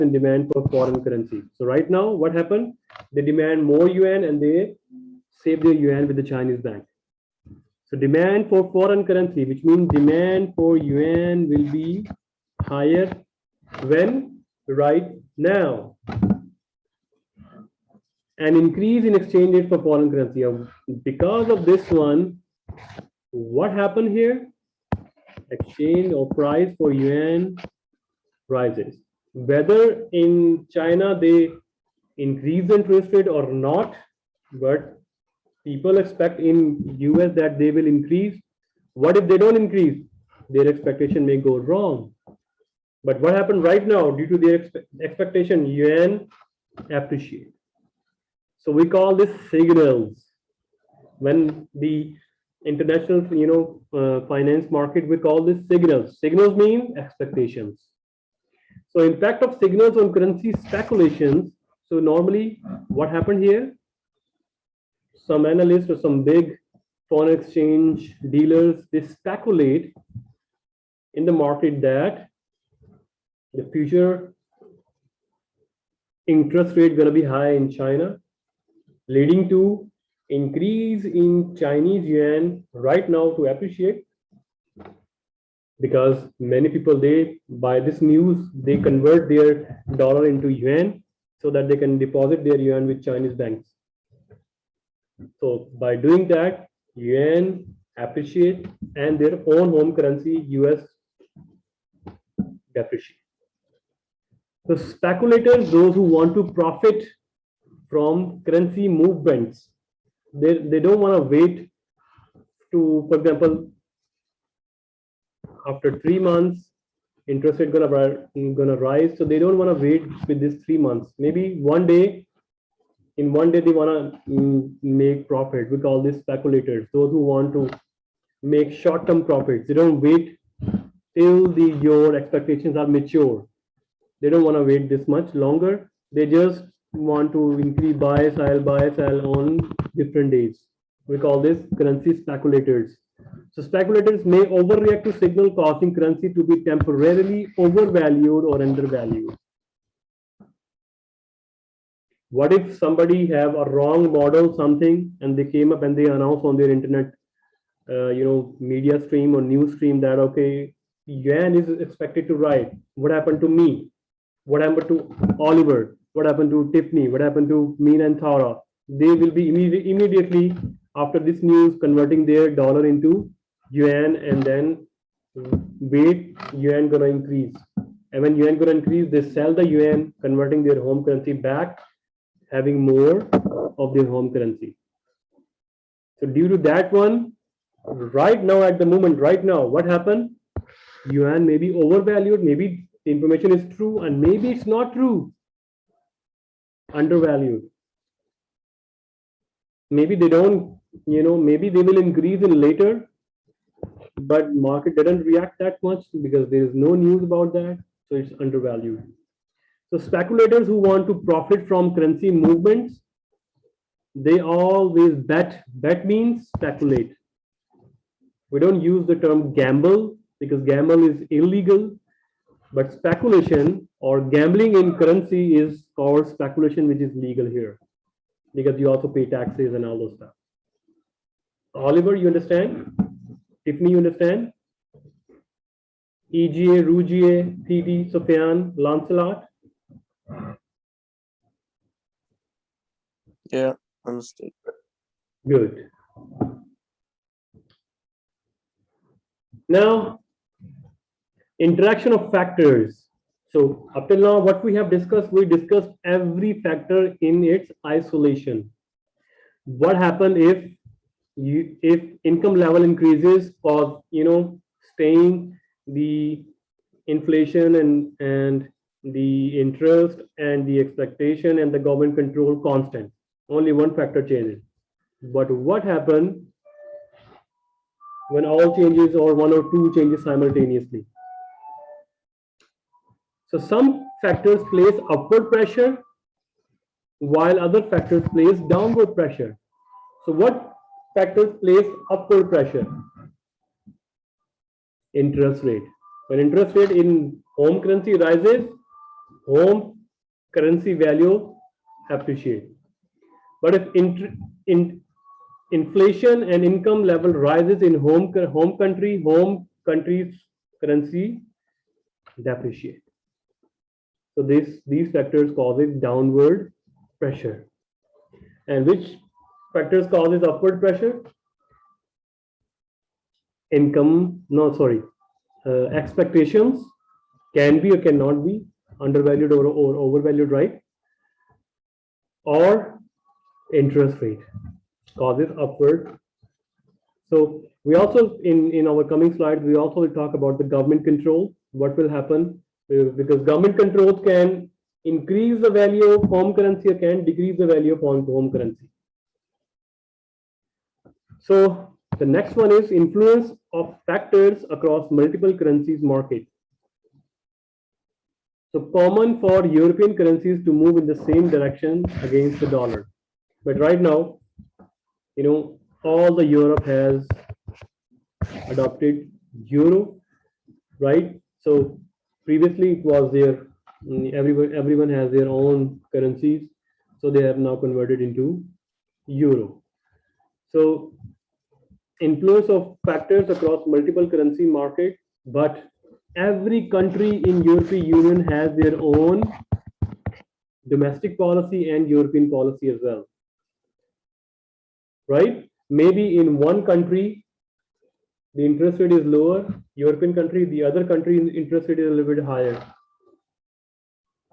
in demand for foreign currency. So right now, what happened? They demand more yuan and they save their yuan with the Chinese bank. So demand for foreign currency, which means demand for yuan will be higher when? Right now. An increase in exchange rate for foreign currency. Because of this one, what happened here? Exchange or price for yuan rises. Whether in China they increase the interest rate or not, but people expect in US that they will increase. What if they don't increase? Their expectation may go wrong. But what happened right now? Due to their expectation, yuan appreciate. So we call this signals. When the international, finance market, we call this signals. Signals mean expectations. So impact of signals on currency speculations. So normally, what happened here? Some analysts or some big foreign exchange dealers, they speculate in the market that the future interest rate going to be high in China, leading to increase in Chinese yuan right now to appreciate, because many people, they buy this news, they convert their dollar into yuan so that they can deposit their yuan with Chinese banks. So by doing that, yuan appreciate and their own home currency US depreciate. So speculators, those who want to profit from currency movements, they don't want to wait to, for example, after 3 months, interest rate gonna rise. So they don't want to wait with this 3 months. Maybe in one day they want to make profit. We call this speculators, those who want to make short-term profits. They don't wait till your expectations are mature. They don't want to wait this much longer. They just want to increase buy, sell on different days. We call this currency speculators. So speculators may overreact to signal, causing currency to be temporarily overvalued or undervalued. What if somebody have a wrong model, something, and they came up and they announced on their internet, media stream or news stream that, okay, yuan is expected to rise. What happened to me? What happened to Oliver? What happened to Tiffany? What happened to Meena and Thara? They will be immediately after this news converting their dollar into yuan, and then wait, yuan gonna increase. And when yuan gonna increase, they sell the yuan, converting their home currency back, having more of their home currency. So due to that one, right now, at the moment, right now, what happened? Yuan may be overvalued, maybe the information is true, and maybe it's not true. Undervalued. Maybe they don't, maybe they will increase in later, but market didn't react that much because there is no news about that. So it's undervalued. So speculators who want to profit from currency movements, they always bet. Bet means speculate. We don't use the term gamble because gamble is illegal, but speculation or gambling in currency is called speculation, which is legal here because you also pay taxes and all those stuff. Oliver, you understand? Tiffany, you understand? EGA, Rugia, TD, Sufyan, Lancelot? Yeah, understood. Good. Now, interaction of factors. So up till now, what we have discussed, we discussed every factor in its isolation. What happens if income level increases, or staying the inflation and the interest and the expectation and the government control constant. Only one factor changes. But what happens when all changes or one or two changes simultaneously? So some factors place upward pressure while other factors place downward pressure. So what factors place upward pressure? Interest rate. When interest rate in home currency rises, home currency value appreciate. But if inflation and income level rises in home country's currency depreciate. So these factors causes downward pressure. And which factors causes upward pressure? Expectations can be or cannot be undervalued or overvalued, right? Or interest rate causes upward. So we also in our coming slides we also will talk about the government control. What will happen because government controls can increase the value of home currency or can decrease the value of home currency. So the next one is influence of factors across multiple currencies market. So common for European currencies to move in the same direction against the dollar. But right now, all the Europe has adopted euro, right? So previously it was there, everyone has their own currencies, so they have now converted into euro. So influence of factors across multiple currency market, but every country in European Union has their own domestic policy and European policy as well, right? Maybe in one country the interest rate is lower, European country, the other country interest rate is a little bit higher.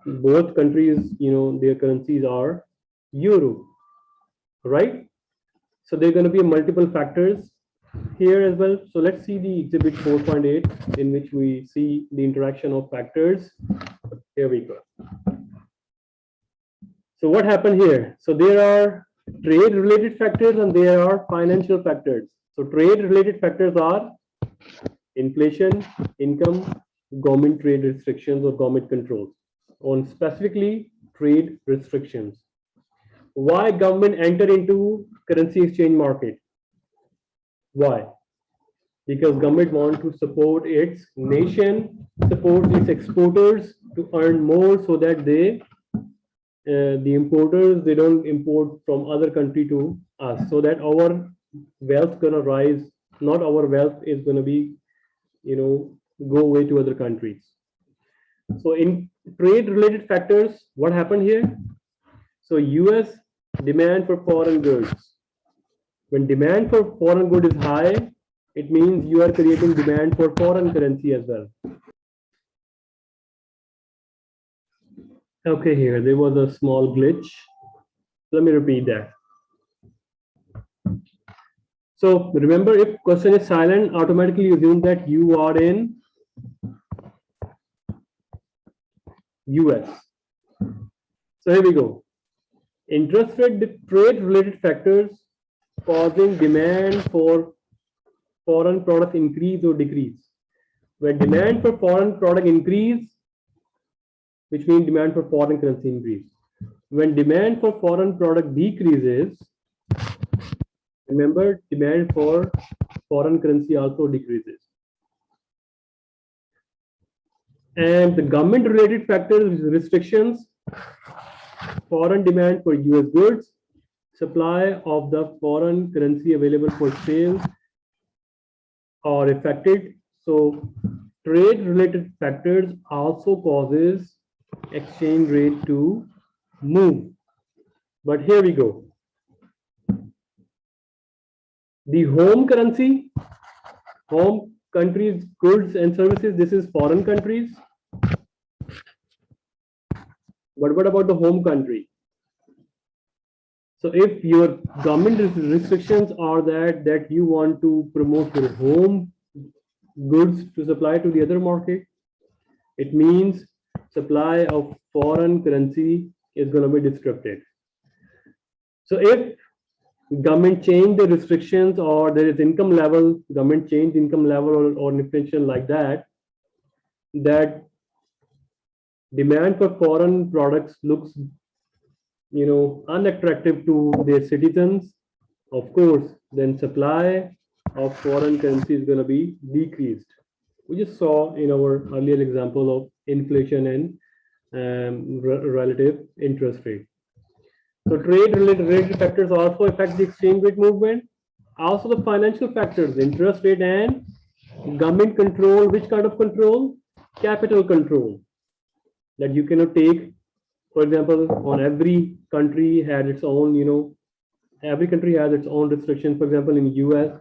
Both countries, their currencies are euro, right? So there are going to be multiple factors here as well. So let's see the exhibit 4.8 in which we see the interaction of factors. Here we go. So what happened here? So there are trade related factors and there are financial factors. So trade related factors are inflation, income, government trade restrictions or government controls on specifically trade restrictions. Why government enter into currency exchange market? Why? Because government want to support its nation, support its exporters to earn more so that the importers, they don't import from other country to us, so that our wealth gonna rise, not our wealth is gonna be, go away to other countries. So in trade related factors, what happened here? So US demand for foreign goods. When demand for foreign good is high, it means you are creating demand for foreign currency as well. Okay, here there was a small glitch. Let me repeat that. So remember, if question is silent, automatically you assume that you are in US. So here we go. Interest rate trade related factors causing demand for foreign product increase or decrease. When demand for foreign product increase, which means demand for foreign currency increase. When demand for foreign product decreases, remember demand for foreign currency also decreases. And the government related factors, restrictions, foreign demand for US goods, supply of the foreign currency available for sale are affected. So trade related factors also causes exchange rate to move. But here we go. The home currency, home countries, goods and services, this is foreign countries. But what about the home country? So if your government restrictions are that you want to promote your home goods to supply to the other market, it means supply of foreign currency is going to be disrupted. So if government change the restrictions or there is income level, government change income level or inflation like that, that demand for foreign products looks unattractive to their citizens, of course, then supply of foreign currency is going to be decreased. We just saw in our earlier example of inflation and relative interest rate. So trade related factors also affect the exchange rate movement. Also the financial factors, interest rate and government control. Which kind of control? Capital control. That you cannot take, for example, on every country had its own, every country has its own restrictions. For example, in US,